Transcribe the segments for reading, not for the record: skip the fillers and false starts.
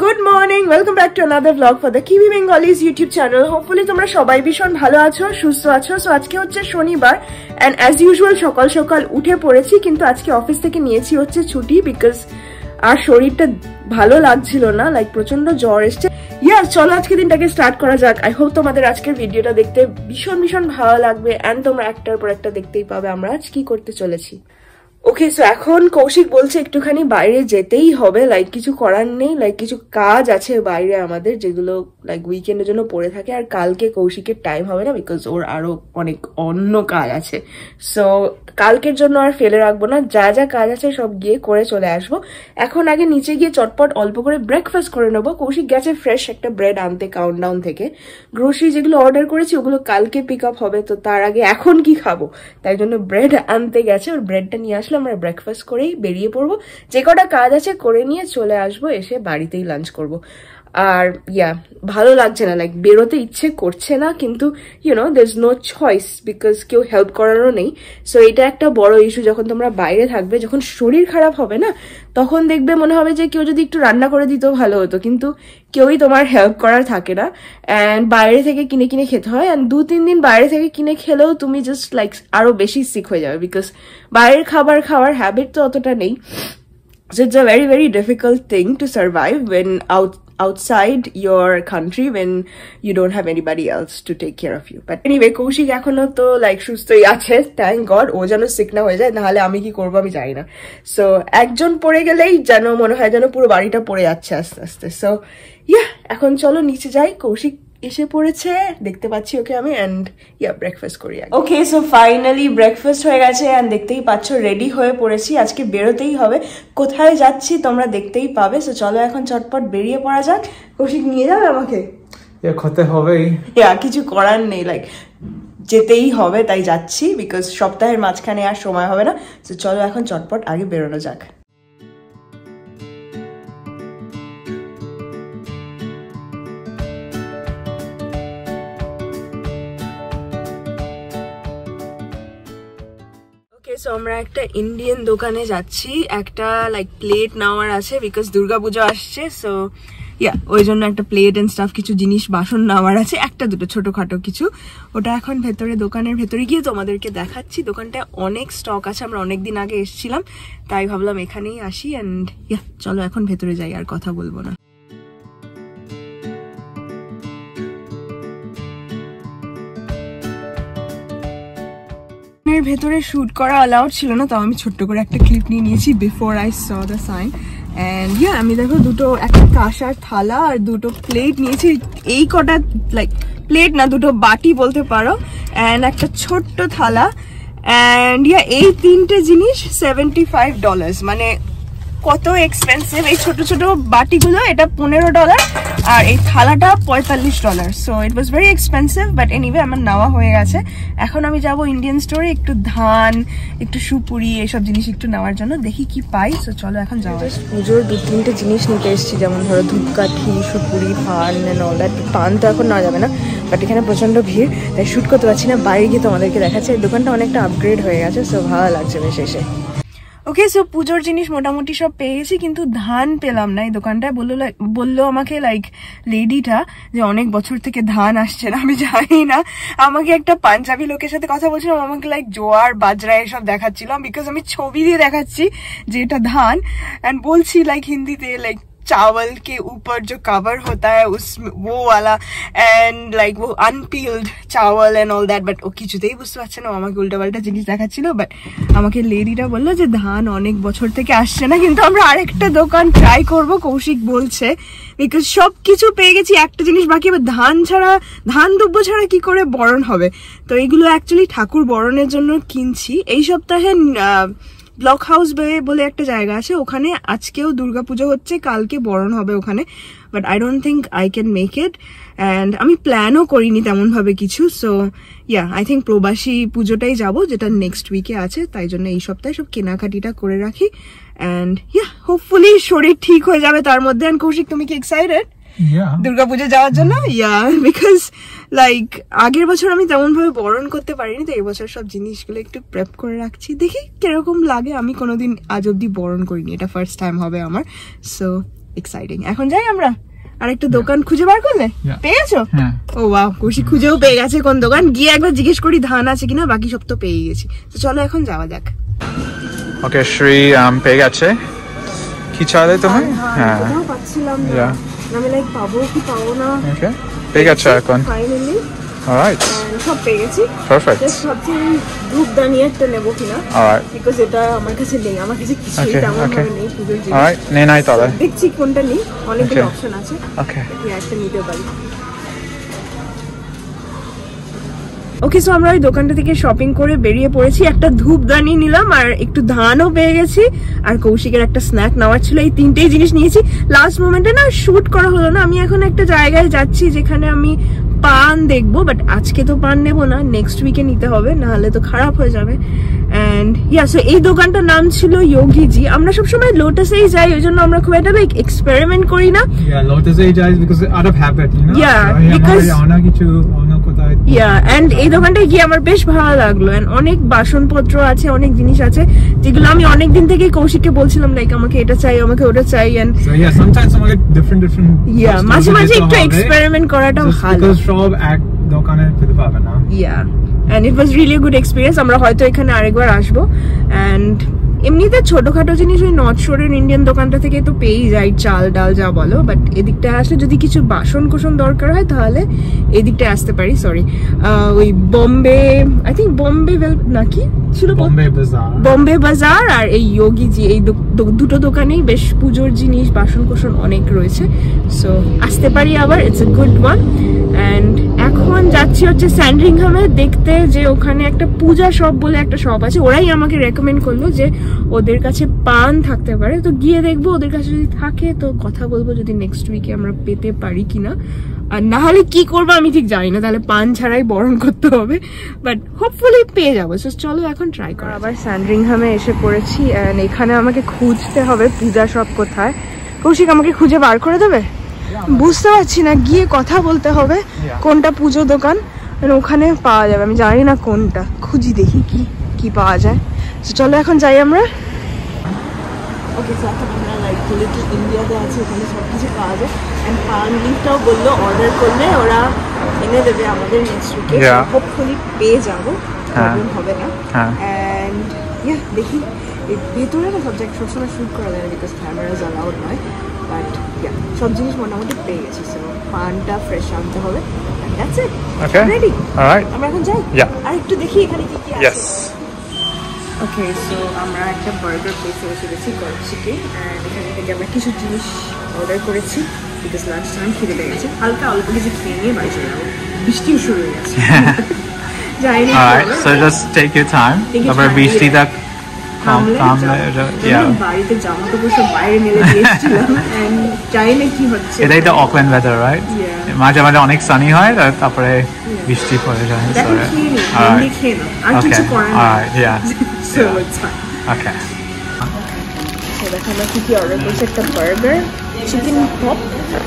Good morning, welcome back to another vlog for the Kiwi Bengalis YouTube channel. Hopefully তোমরা সবাই ভীষণ ভালো আছো, সুস্থ আছো। সো আজকে হচ্ছে শনিবার and as usual সকাল সকাল উঠে পড়েছি, কিন্তু আজকে অফিস থেকে নিয়েছি হচ্ছে ছুটি বিকজ আর শরীরটা ভালো লাগছিল না, লাইক প্রচন্ড জ্বর এসছে। ইয়াস, চলো আজকে দিনটাকে স্টার্ট করা যাক। আই হোপ তোমাদের আজকের ভিডিওটা দেখতে ভীষণ ভীষণ ভালো লাগবে এন্ড তোমরা একটার পর একটা দেখতেই পাবে আমরা আজ কি করতে চলেছি। ওকে, সো এখন কৌশিক বলছে একটুখানি বাইরে যেতেই হবে, লাইক কিছু করার নেই, লাইক কিছু কাজ আছে বাইরে আমাদের যেগুলো লাইক উইকেন্ডের জন্য পড়ে থাকে। আর কালকে কৌশিকের টাইম হবে না বিকজ ওর আরো অনেক অন্য কাজ আছে। সো কালকের জন্য আর ফেলে রাখবো না, যা যা কাজ আছে সব গিয়ে করে চলে আসবো। এখন আগে নিচে গিয়ে চটপট অল্প করে ব্রেকফাস্ট করে নেবো। কৌশিক গেছে ফ্রেশ একটা ব্রেড আনতে কাউন্টডাউন থেকে। গ্রোসারি যেগুলো অর্ডার করেছি ওগুলো কালকে পিক আপ হবে, তো তার আগে এখন কি খাবো, তাই জন্য ব্রেড আনতে গেছে। ওর ব্রেডটা নিয়ে আসলে আমরা ব্রেকফাস্ট করেই বেরিয়ে পড়বো। যে কটা কাজ আছে করে নিয়ে চলে আসবো, এসে বাড়িতেই লাঞ্চ করবো। আর ভালো লাগছে না, লাইক বেরোতে ইচ্ছে করছে না, কিন্তু you know there is no choice because কেউ হেল্প করারও নেই। সো এটা একটা বড় ইস্যু, যখন তোমরা বাইরে থাকবে, যখন শরীর খারাপ হবে না, তখন দেখবে মনে হবে যে কেউ যদি একটু রান্না করে দিত ভালো হতো, কিন্তু কেউই তোমার হেল্প করার থাকে না অ্যান্ড বাইরে থেকে কিনে কিনে খেতে হয়। অ্যান্ড 2-3 দিন বাইরে থেকে কিনে খেলেও তুমি জাস্ট লাইক আরো বেশি সিক হয়ে যাবে বিকজ বাইরের খাবার খাওয়ার হ্যাবিট তো অতটা নেই। So it's a very, very difficult thing to survive when outside your country when you don't have anybody else to take care of you. But anyway, Kaushik এখনো তো লাইক সুস্থই আছে, থ্যাংক গড। ও যেন সিক না হয়ে যায়, নাহলে আমি কি করবো আমি জানি না। সো একজন পড়ে গেলেই যেন মনে হয় যেন পুরো বাড়িটা পড়ে যাচ্ছে আস্তে আস্তে। সো এখন চলো নিচে যাই। কৌশিক এসে পড়েছে, দেখতে পাচ্ছি ওকে আমি, এন্ড ব্রেকফাস্ট করি। ওকে, সো ফাইনালি ব্রেকফাস্ট হয়ে গেছে এন্ড দেখতেই পাচ্ছ রেডি হয়ে পড়েছি। আজকে বেরোতেই হবে, কোথায় যাচ্ছি তোমরা দেখতেই পাবে। সো চলো এখন চটপট বেরিয়ে পড়া যাক। কৌশিক নিয়ে যাবে আমাকে? হতে হবেই, কিছু করার নেই, লাইক যেতেই হবে, তাই যাচ্ছি বিকজ সপ্তাহের মাঝখানে আর সময় হবে না। সো চলো এখন চটপট আগে বেরোনো যাক। সো আমরা একটা ইন্ডিয়ান দোকানে যাচ্ছি, একটা লাইক প্লেট নেওয়ার আছে বিকজ দুর্গাপুজো আসছে। সো ওই জন্য একটা প্লেট এন্ড স্টাফ কিছু জিনিস বাসন নেওয়ার আছে, একটা দুটো ছোটখাটো কিছু। ওটা এখন ভেতরে দোকানের ভেতরে গিয়ে তোমাদেরকে দেখাচ্ছি। দোকানটা অনেক স্টক আছে, আমরা অনেকদিন আগে এসেছিলাম, তাই ভাবলাম এখানেই আসি। অ্যান্ড চলো এখন ভেতরে যাই, আর কথা বলবো না। ভেতরে শুট করা অ্যালাউড ছিল না, তো আমি ছোট্ট করে একটা ক্লিপ নিয়ে নিয়েছি before I saw the sign. And আমি দেখো একটা কাঁসার থালা আর দুটো প্লেট নিয়েছি। এই কটা লাইক প্লেট না, দুটো বাটি বলতে পারো, অ্যান্ড একটা ছোট্ট থালা। অ্যান্ড এই 3টে জিনিস $75, মানে কত এক্সপেন্সিভ। এই ছোট ছোট বাটিগুলো এটা $15 আর এই থালাটা $45। So it was very expensive, but anyway আমার নেওয়া হয়ে গেছে। এখন আমি যাব ইন্ডিয়ান স্টোরে একটু ধান, একটু সুপুরি, এইসব জিনিস একটু নেওয়ার জন্য, দেখি কি পাই। সো চলো এখন যাওয়া। পুজোর 2-3টে জিনিস নিতে এসেছি, যেমন ধরো ধূপকাঠি, সুপুরি, পান এন্ড অল দ্যাট। পান তো এখন নেওয়া যাবে না, বাট এখানে প্রচন্ড ভিড়, তাই শুট করতে পারছি না। বাইরে গিয়ে তোমাদেরকে দেখাচ্ছে। এই দোকানটা অনেকটা আপগ্রেড হয়ে গেছে, সো ভালো লাগছে বেশ এসে। ওকে, সো পুজোর জিনিস মোটামুটি সব পেয়ে গেছি, কিন্তু ধান পেলাম না। এই দোকানটায় বললো আমাকে লাইক লেডিটা যে অনেক বছর থেকে ধান আসছে না, আমি জানি না। আমাকে একটা পাঞ্জাবি লোকের সাথে কথা বলছিলাম, আমাকে লাইক জোয়ার বাজরা এসব দেখাচ্ছিল বিকজ আমি ছবি দিয়ে দেখাচ্ছি যে এটা ধান, এন্ড বলছি লাইক হিন্দিতে লাইক चावल के ऊपर जो कवर होता है उस वो वाला एंड लाइक वो अनपील्ड चावल एंड ऑल दैट। बट ও কিছুতেই বুঝতে পারছে না, আমাকে উল্টাপাল্টা জিনিস দেখাচ্ছিল। বাট আমাকে লেডিটা বললো যে ধান অনেক বছর থেকে আসছে না, কিন্তু আমরা আরেকটা দোকান ট্রাই করব কৌশিক বলছে, বিকজ সব কিছু পেয়ে গেছি, একটা জিনিস বাকি। এবার ধান দুব্য ছাড়া কি করে বরণ হবে, তো এগুলো অ্যাকচুয়ালি ঠাকুর বরণের জন্য কিনছি। এই সপ্তাহে ব্লক হাউস বলে একটা জায়গা আছে, ওখানে আজকেও দুর্গাপুজো হচ্ছে, কালকে বরণ হবে ওখানে। But I don't think I can make it, and আমি প্ল্যানও করিনি তেমন ভাবে কিছু। সো আই থিঙ্ক প্রবাসী পুজোটাই যাব, যেটা নেক্সট উইকে আছে, তাই জন্য এই সপ্তাহে সব কেনাকাটিটা করে রাখি। অ্যান্ড হোপফুলি শরীর ঠিক হয়ে যাবে তার মধ্যে। অ্যান্ড কৌশিক, তুমি কি এক্সাইটেড দুর্গাপুজো যাওয়ার জন্য? বিকজ লাইক আগের বছর আমি তেমন ভাবে বরণ করতে পারিনি, তো এই বছর সব জিনিসগুলো একটু প্রেপ করে রাখছি, দেখি কিরকম লাগে। আমি কোনোদিন আজ অব্দি বরণ করিনি, এটা ফার্স্ট টাইম হবে আমার। So exciting. এখন যাই আমরা আরেকটা দোকান খুঁজে বার করলে। পেয়েছো? ও ওয়াও, কৌশিক খুঁজেও পেয়ে গেছে কোন দোকান। গিয়ে একবার জিজ্ঞেস করি ধান আছে কিনা, বাকি সব তো পেয়ে গেছি। তো চলো এখন যাওয়া যাক। ওকে, শ্রী পেয়ে গেছে। কি চাইলে তুমি? হ্যাঁ, পাচ্ছিলাম না, আমি লাইক পাবো কি পাবো না। ওকে, পেয়ে গেছে এখন ফাইনালি। অলরাইট, সব পেয়ে গেছি। পারফেক্ট। জাস্ট ভাবছি ধূপদানি একটা নেবো কিনা, অলরাইট, বিকজ এটা আমার কাছে নেই, আমার কাছে কিছুই তেমন ভাবে নেই পুজোর জিনিস। অলরাইট, নে নাই তাহলে দেখছি কোনটা নেই, অনেকগুলো অপশন আছে। ওকে, একটা নিতে পারি। ওকে, সো আমরা ওই দোকানটা থেকে শপিং করে বেরিয়ে পড়েছি। একটা ধূপদানি নিলাম আর একটু ধানও পেয়ে গেছি, আর কৌশিকের একটা স্ন্যাক নেওয়ার ছিল। এই তিনটেই জিনিস নিয়েছি। লাস্ট মোমেন্টে না শুট করা হলো না। আমি এখন একটা জায়গায় যাচ্ছি যেখানে আমি পান দেখবো, বাট আজকে তো পান নেবো না, নেক্সট উইকে নিতে হবে, নাহলে তো খারাপ হয়ে যাবে। এন্ড ইয়া, সো এই দোকানটার নাম ছিল যোগীজি। আমরা সবসময় লোটাসেই যাই, ওই জন্য আমরা খুব একটা লাইক এক্সপেরিমেন্ট করি না। লোটাসেই যাই because out of habit, you know. because কিছু অন্য কোথায়। এন্ড এই দোকানটায় গিয়ে আমার বেশ ভালো লাগলো। এন্ড অনেক বাসনপত্র আছে, অনেক জিনিস আছে যেগুলো আমি অনেকদিন থেকে কৌশিককে বলছিলাম লাইক আমাকে এটা চাই, আমাকে ওটা চাই। এন্ড sometimes আমাকে different মাঝে মাঝে একটু এক্সপেরিমেন্ট করাটা ভালো, সব এক দোকানে পেতে পাবে না। and it was really a good experience. আমরা হয়তো এখানে আরেকবার আসবো। and এমনিতে ছোটখাটো জিনিস ওই নর্থ শোরের ইন্ডিয়ান দোকানটা থেকে তো পেয়েই যাই, চাল ডাল যা বলো, বাট এদিকটায় আসলে যদি কিছু বাসন কোসন দরকার হয় তাহলে এদিকটায় আসতে পারি। সরি, ওই বম্বে, আই থিঙ্ক বম্বে নাকি ছিল, বম্বে বাজার আর এই যোগীজি, এই দুটো দোকানেই বেশ পুজোর জিনিস বাসন কোসন অনেক রয়েছে। সো আসতে পারি আবার, it's a good one. And এখন যাচ্ছি হচ্ছে স্যান্ডরিংহামে দেখতে, যে ওখানে একটা পূজা শপ বলে একটা শপ আছে। ওরাই আমাকে রেকমেন্ড করলো যে ওদের কাছে পান থাকতে পারে, তো গিয়ে দেখবো ওদের কাছে যদি থাকে তো কথা বলবো, যদি নেক্সট উইকে আমরা পেতে পারি কিনা। আর না হলে কি করবো আমি ঠিক জানি না, তাহলে পান ছাড়াই বরণ করতে হবে, বাট হোপফুলি পেয়ে যাবো। চলো এখন ট্রাই করো। আবার স্যান্ডরিংহামে এসে পড়েছি, এন্ড এখানে আমাকে খুঁজতে হবে পূজা শপ কোথায়। কৌশিক আমাকে খুঁজে বার করে দেবে? বুঝতে পারছি না, গিয়ে কথা বলতে হবে কোনটা পুজো দোকান, ওখানে পাওয়া যাবে। আমি জানি না কোনটা, খুঁজি দেখি কি পাওয়া যায়। চলো এখন যাই আমরা। ওকে, এখন আমরা লাইক লিটল ইন্ডিয়াতে আছি, ওখানে সব কিছু পাওয়া যায়। অ্যান্ড পান লিভটাও বললো অর্ডার করলে ওরা এনে দেবে আমাদের নেক্সট উইকে, হোপফুলি পেয়ে যাবো, প্রবলেম হবে না। অ্যান্ড দেখি ভেতরে না সাবজেক্ট সবসময় শুট করা যায় না, বিকজ ক্যামেরাজ অ্যালাউড নয়, বাট সব জিনিস মোটামুটি পেয়ে গেছি। সো পানটা ফ্রেশ আনতে হবে। That's it, ready. অলরাইট, আমরা এখন যাই আর একটু দেখি এখানে কি কি আছে। ওকে, সো আমরা একটা বার্গার প্লেসে এসে গেছি, কৌশিকে। অ্যান্ড এখান থেকে আমরা কিছু জিনিস অর্ডার করেছি, বিকজ লাঞ্চ টাইম খিদে লেগে গেছে। হালকা অল্প কিছু খেয়ে নিয়ে বাড়ি চলে যাবো, বৃষ্টিও শুরু হয়ে গেছে। যাইনি, so just take your time. তারপর বৃষ্টিটা বাড়িতে জামা কাপড় সব বাইরে মেলে দিয়েছিলাম, জানি না কি হচ্ছে। এটাই তো অকল্যান্ড ওয়েদার, রাইট? মাঝে মাঝে অনেক সানি হয়, তারপরে বৃষ্টি পড়ে যায়। দেখো আমরা কি কি অর্ডার করছি। একটা বার্গার, চিকেন পপ,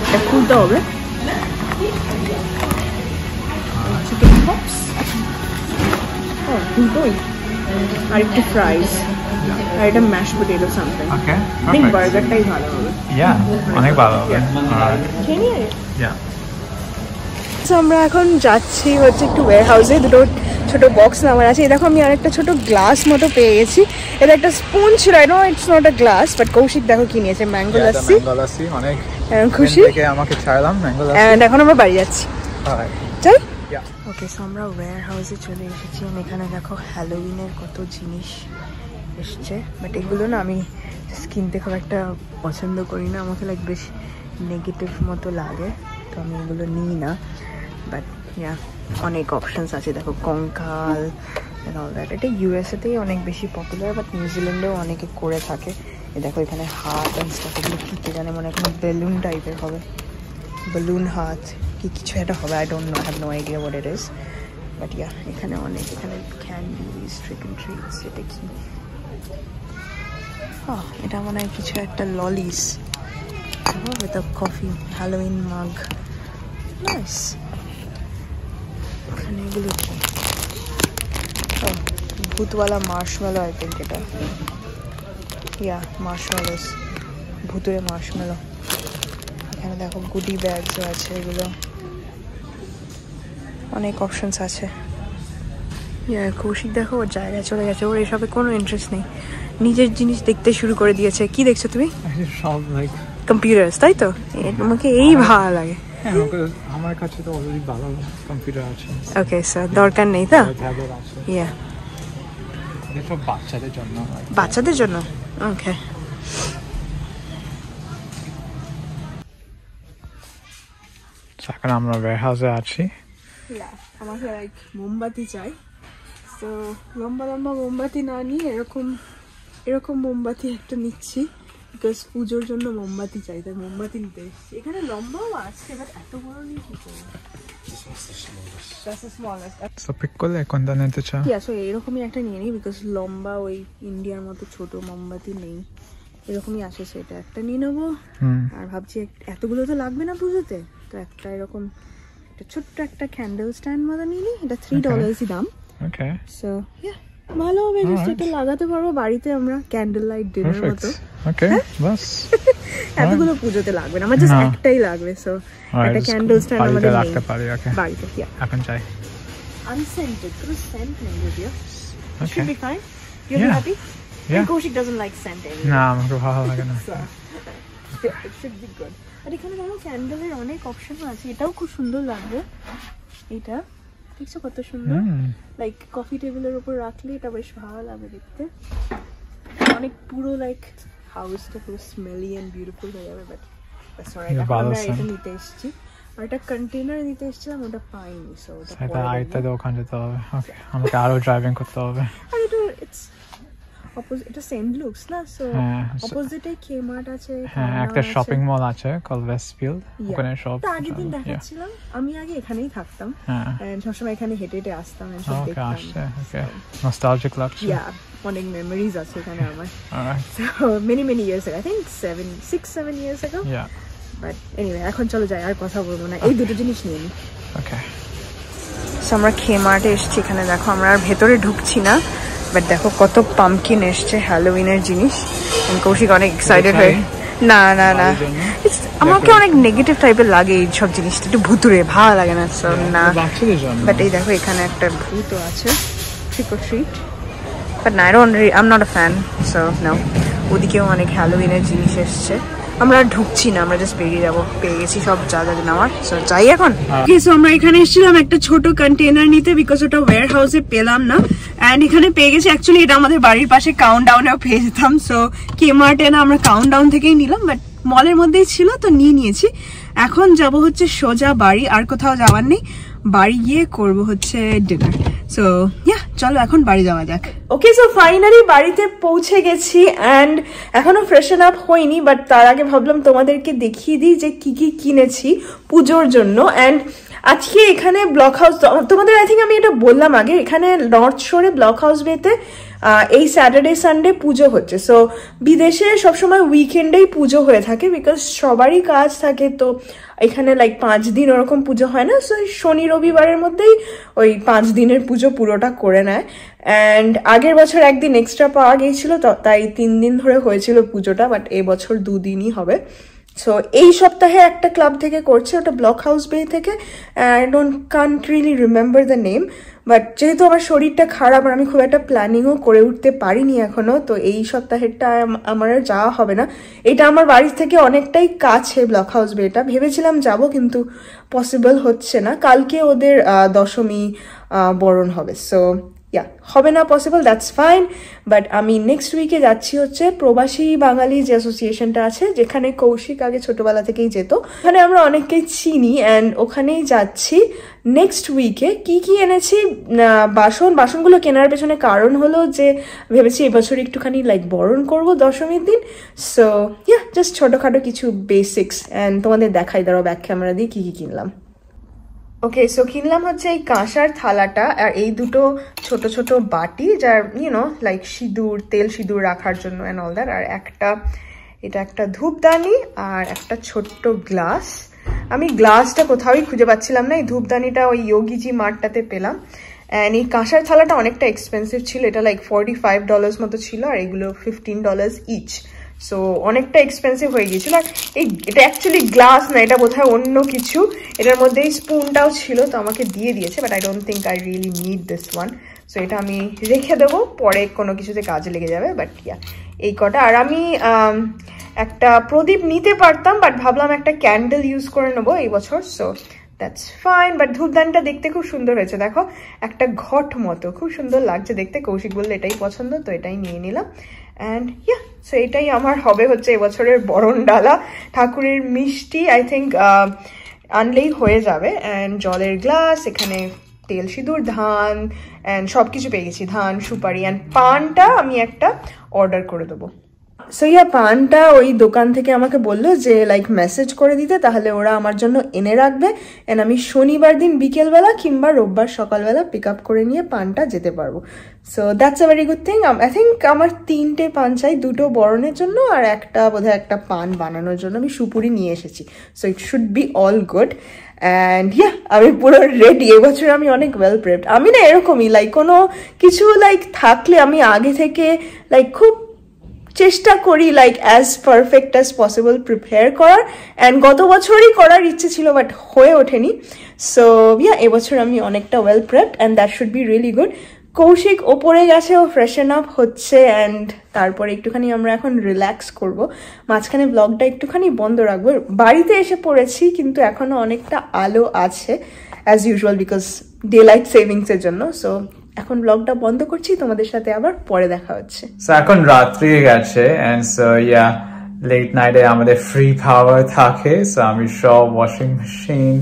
এটা খুলতে হবে, চিকেন পপস, দুটোই, আর একটু ফ্রাইজ, আর এটা ম্যাশ পটেটো সামথিং। ওকে, ঠিক বার্গারটাই ভালো হবে। অনেক ভালো হবে। খেয়ে নিয়ে আমরা এখন যাচ্ছি হচ্ছে একটু ওয়্যার হাউসে, দুটো ছোট বক্স নেওয়ার আছে। দেখো আমি আরেকটা ছোট গ্লাস মতো পেয়ে গেছি। এটা একটা স্পুন ছিল, I know it's not a glass, but Kaushik দেখো কি নিয়েছে, ম্যাঙ্গো লাসি। অনেক খুশি আমাকে ছাড়লাম ম্যাঙ্গো লাসি। এন্ড এখন আমরা বাড়ি যাচ্ছি, চল। ওকে, সো আমরা ওয়্যার হাউসে চলে এসেছি। এখানে দেখো হ্যালোউইনের কত জিনিস এসছে, বাট এগুলো না আমি কিনতে খুব একটা পছন্দ করি না, আমাকে লাইক বেশ নেগেটিভ মতো লাগে, তো আমি এগুলো নিই না। বাট অনেক অপশনস আছে, দেখো কঙ্কাল এন্ড অল দ্যাট। এটা ইউএসএতেই অনেক বেশি পপুলার, বাট নিউজিল্যান্ডেও অনেকে করে থাকে। দেখো এখানে হাত অ্যান্ড স্টাফ, এগুলো কী কে জানে, মনে হয় কোনো বেলুন টাইপের হবে, বেলুন হাত কি কিছু একটা হবে, I don't know, I have no idea what it is, but এখানে অনেক, এখানে ক্যান্ডিজ, ট্রিক অ্যান্ড ট্রিটস। এটা কি, এটা মনে হয় কিছু একটা ললিস উইথ আ কফি, হ্যালোউইন মাগ, নাইস। এখানে এগুলো কি, ভূতওয়ালা মার্শমেলো, আই থিঙ্ক এটা, মার্শমেলোস, ভূতুরে মার্শমেলো। এখানে দেখো গুডি ব্যাগসও আছে, এগুলো অনেক অপশনস আছে। কৌশিক দেখো ওর জায়গায় চলে গেছে, ওর এসবে কোনো ইন্টারেস্ট নেই, নিজের জিনিস দেখতে শুরু করে দিয়েছে। কি দেখছো তুমি? সব লাইক কম্পিউটার্স, তাই তো? তোমাকে এই ভালো লাগে? আমার কাছে তো অলরেডি ভালো কম্পিউটার আছে। ওকে স্যার, দরকার নেই তো? ট্যাবলেট আছে। ইয়া, এটা বাচ্চাদের জন্য। বাচ্চাদের জন্য? ওকে। এখন আমরা ওয়্যারহাউসে আছি। আমাকে লাইক মোমবাতি চাই, তো লম্বা লম্বা মোমবাতি না নিয়ে এরকম মোমবাতি একটা নিচ্ছি, বিকজ পুজোর জন্য মোমবাতি চাই, তাই মোমবাতি নিতে এসেছি। এখানে লম্বাও আছে, বাট এত বড় নিয়ে কি করবো? পিক করলে কোনটা নিতে চাও? কি আছে এরকমই একটা নিয়ে নিই, বিকজ লম্বা ওই ইন্ডিয়ার মতো ছোট মোমবাতি নেই, এরকমই আসে, সেটা একটা নিয়ে নেবো। আর ভাবছি এতগুলো তো লাগবে না পুজোতে, তো একটা এরকম একটা ছোট্ট একটা ক্যান্ডেল স্ট্যান্ড মতো নিয়ে নিই। এটা $3 দাম। ওকে, সো ইয়া, ভালো হবে, জাস্ট এটা লাগাতে পারবো বাড়িতে, আমরা ক্যান্ডেল লাইট ডিনার মতো। ওকে, বাস এতগুলো পুজোতে লাগবে না, আমার জাস্ট একটাই লাগবে। সো একটা ক্যান্ডেল স্ট্যান্ড আমাদের রাখতে পারি। ওকে, বাড়িতে। ইয়া, এখন চাই unscented, কোনো scent নেই যদিও। It Okay. should be fine. You'll be Yeah. happy? Yeah. And Kaushik doesn't like scent anyway. না, আমাকে ভালো লাগে না। So, yeah, it should be good. আর এখানে দেখো ক্যান্ডেলের অনেক অপশন আছে, এটাও খুব সুন্দর লাগবে। এটা দেখছো কত সুন্দর, লাইক কফি টেবিলের উপর রাখলে এটা বেশ ভালো লাগবে দেখতে। অনেক পুরো লাইক হাউসটা পুরো স্মেলি এন্ড বিউটিফুল হয়ে যাবে। বাট অলরাইট, আমরা এটা নিতে এসেছি। আর একটা কন্টেনার নিতে এসেছিলাম, ওটা পাইনি, সো ওটা সেটা আইতে দোকান যেতে হবে। ওকে, আমাকে আরো ড্রাইভিং করতে হবে। আর এটা ইটস অপোজিট, এটা সেন্ট লুকস না, সো অপোজিটে কেমার্ট আছে। হ্যাঁ, একটা শপিং মল আছে কল ওয়েস্টফিল্ড, ওখানে সব। তো আগের দিন দেখাচ্ছিলাম, আমি আগে এখানেই থাকতাম, এন্ড সবসময় এখানে হেঁটে হেঁটে আসতাম, এন্ড সব দেখতাম। ওকে, নস্টালজিক লাগছে। ইয়া, অনেক মেমোরিজ আছে এখানে আমার। সো মেনি ইয়ার্স আগে, আই থিংক 6-7 ইয়ার্স আগে। ইয়া, বাট এনিওয়ে, এখন চলো যাই, আর কথা বলবো না, এই দুটো জিনিস নিয়ে নিই। ওকে, সো আমরা খেমার্টে এসেছি, এখানে দেখো আমরা আর ভেতরে ঢুকছি না, বাট দেখো কত পামকিন এসছে, হ্যালোউইনের জিনিস। কৌশিক অনেক এক্সাইটেড হয়ে, না না না, আমাকে অনেক নেগেটিভ টাইপের লাগে এই সব জিনিসটা, একটু ভুতুরে ভালো লাগে না, সো না। বাট এই দেখো এখানে একটা ভূতও আছে, ট্রিক অর ট্রিট, বাট না, I am not a fan, so now. ওদিকেও অনেক হ্যালোউইনের জিনিস এসছে, আমরা ঢুকছি না, আমরা জাস্ট বেরিয়ে যাবো, পেয়ে গেছি সব যা যা নেওয়ার, সো যাই এখন। সো আমরা এখানে এসেছিলাম একটা ছোট কন্টেনার নিতে, বিকজ ওটা ওয়্যার হাউসে পেলাম না, এন্ড এখানে পেয়ে গেছি। অ্যাকচুয়ালি এটা আমাদের বাড়ির পাশে কাউন্টডাউনেও পেয়ে যেতাম, সো কেমার্টে না, আমরা কাউন্টডাউন থেকেই নিলাম, বাট মলের মধ্যেই ছিল তো নিয়ে নিয়েছি। এখন যাব হচ্ছে সোজা বাড়ি, আর কোথাও যাওয়ার নেই, বাড়ি গিয়ে করব হচ্ছে ডিনার। সো ইয়া, চলো এখন বাড়ি যাওয়া যাক। ওকে, সো ফাইনালি বাড়িতে পৌঁছে গেছি, অ্যান্ড এখনো ফ্রেশন আপ হয়নি, বাট তার আগে ভাবলাম তোমাদেরকে দেখিয়ে দিই যে কি কি কিনেছি পুজোর জন্য। অ্যান্ড আজকে এখানে ব্লক হাউস, তোমাদের আই থিঙ্ক আমি এটা বললাম আগে, এখানে নর্থ শোরে ব্লক হাউস বেতে এই স্যাটারডে সানডে পুজো হচ্ছে। সো বিদেশে সবসময় উইকেন্ডেই পুজো হয়ে থাকে, বিকজ সবারই কাজ থাকে, তো এখানে লাইক 5 দিন ওরকম পুজো হয় না, সো শনি রবিবারের মধ্যেই ওই 5 দিনের পুজো পুরোটা করে নেয়। অ্যান্ড আগের বছর একদিন এক্সট্রা পাওয়া গিয়েছিল, তাই 3 দিন ধরে হয়েছিল পুজোটা, বাট এবছর 2 দিনই হবে। সো এই সপ্তাহে একটা ক্লাব থেকে করছে, ওটা ব্লক হাউস বে থেকে, I can't really remember the name, but যেহেতু আমার শরীরটা খারাপ আর আমি খুব একটা প্ল্যানিংও করে উঠতে পারিনি এখনো, তো এই সপ্তাহেরটা আমার আর যাওয়া হবে না। এটা আমার বাড়ির থেকে অনেকটাই কাছে ব্লক হাউস বেটা, ভেবেছিলাম যাব কিন্তু পসিবল হচ্ছে না, কালকে ওদের দশমী বরণ হবে, সো ইয়া হবে না পসিবল, দ্যাটস ফাইন। বাট আমি নেক্সট উইকে যাচ্ছি হচ্ছে প্রবাসী বাঙালি যে অ্যাসোসিয়েশনটা আছে, যেখানে কৌশিক আগে ছোটবেলা থেকেই যেত, ওখানে আমরা অনেককেই চিনি, অ্যান্ড ওখানেই যাচ্ছি নেক্সট উইকে। কি কি এনেছি, বাসনগুলো কেনার পেছনে কারণ হলো যে ভেবেছি এবছর একটুখানি লাইক বরণ করবো দশমীর দিন, সো ইয়া জাস্ট ছোটোখাটো কিছু বেসিক্স, অ্যান্ড তোমাদের দেখাই, দাঁড়াও ব্যাক ক্যামেরা দিয়ে কি কি কিনলাম। ওকে, সো কিনলাম হচ্ছে এই কাঁসার থালাটা, আর এই দুটো ছোট ছোট বাটি, যার লাইক সিঁদুর, তেল সিঁদুর রাখার জন্য অ্যান্ড অল দ্যাট, আর এটা একটা ধূপদানি, আর একটা ছোট্ট গ্লাস। আমি গ্লাসটা কোথাওই খুঁজে পাচ্ছিলাম না, এই ধূপদানিটা ওই যোগীজি মার্টটাতে পেলাম। অ্যান্ড এই কাঁসার থালাটা অনেকটা এক্সপেন্সিভ ছিল, এটা লাইক $45 মতো ছিল, আর এগুলো $15 ইচ, সো অনেকটা এক্সপেন্সিভ হয়ে গিয়েছিল। আর এটা অ্যাকচুয়ালি গ্লাস না, এটা বোধহয় অন্য কিছু। এটার মধ্যে এই স্পুনটাও ছিল, তো আমাকে দিয়ে দিয়েছে, but I don't think I really need this one. So এটা আমি রেখে দেবো, পরে কোনো কিছুতে কাজে লেগে যাবে। বাট ইয়া, এই কটা। আর আমি একটা প্রদীপ নিতে পারতাম, বাট ভাবলাম একটা ক্যান্ডেল ইউজ করে নেবো এই বছর। So that's fine. বাট ধূপদানটা দেখতে খুব সুন্দর হয়েছে, দেখো একটা ঘট মতো, খুব সুন্দর লাগছে দেখতে। কৌশিক বললে এটাই পছন্দ, তো এটাই নিয়ে নিলাম। অ্যান্ড ইয়া, সো এটাই আমার হবে হচ্ছে এবছরের বরণ ডালা। ঠাকুরের মিষ্টি আই থিঙ্ক আনলেই হয়ে যাবে। অ্যান্ড জলের গ্লাস, এখানে তেল সিঁদুর, ধান অ্যান্ড সব কিছু পেয়ে গেছি, ধান সুপারি। অ্যান্ড পানটা আমি একটা অর্ডার করে দেবো। সো ইয়া, পানটা ওই দোকান থেকে আমাকে বললো যে লাইক মেসেজ করে দিতে, তাহলে ওরা আমার জন্য এনে রাখবে। অ্যান্ড আমি শনিবার দিন বিকেলবেলা কিংবা রোববার সকালবেলা পিক আপ করে নিয়ে পানটা যেতে পারবো। So that's a very good thing. I think আমার 3টে পান চাই, 2টো বরণের জন্য আর একটা বোধহয় একটা পান বানানোর জন্য। আমি সুপুরি নিয়ে এসেছি, so it should be all good. And yeah, আমি পুরো রেডি। এবছর আমি অনেক ওয়েল প্রেপড। আমি না এরকমই, লাইক কোনো কিছু লাইক থাকলে আমি আগে থেকে লাইক খুব চেষ্টা করি like as perfect as possible prepare করার। অ্যান্ড গত বছরই করার ইচ্ছে ছিল, বাট হয়ে ওঠেনি। সো ইয়া, এবছর আমি অনেকটা well prepped and that should be really good. Kaushik ওপরে গেছে, ও ফ্রেশন আপ হচ্ছে। অ্যান্ড তারপরে একটুখানি আমরা এখন রিল্যাক্স করব। মাঝখানে ব্লগটা একটুখানি বন্ধ রাখবো। বাড়িতে এসে পড়েছি, কিন্তু এখনো অনেকটা আলো আছে as usual, because daylight সেভিংসের জন্য। সো এখন ব্লগটা বন্ধ করছি, তোমাদের সাথে আবার পরে দেখা হচ্ছে। সো এখন রাত্রি গেছে, এন্ড সো ইয়া, লেট নাইটে আমাদের ফ্রি পাওয়ার থাকে। সো আমি সব ওয়াশিং মেশিন,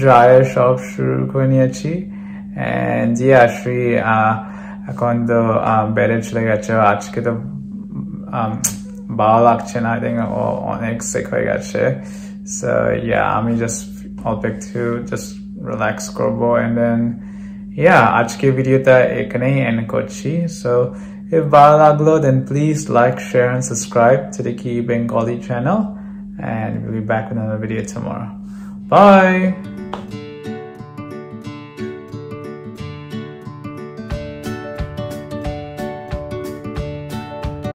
ড্রায়ার সব শুরু করে নিয়েছি। এন্ড ইয়া, শ্রী এখন তো বেডে চলে গেছে। আজকে তো ভালো লাগছে না, আই থিঙ্ক ও অনেক সিক হয়ে গেছে। সো ইয়া, আমি জাস্ট অল্প একটু জাস্ট রিল্যাক্স করবো। এন্ড দেন yeah, আজকে ভিডিওটা এখানেই এন্ড করছি। So if ভালো লাগলো, then please like, share and subscribe to the Key Bengali channel, and we'll be back with another video tomorrow. Bye.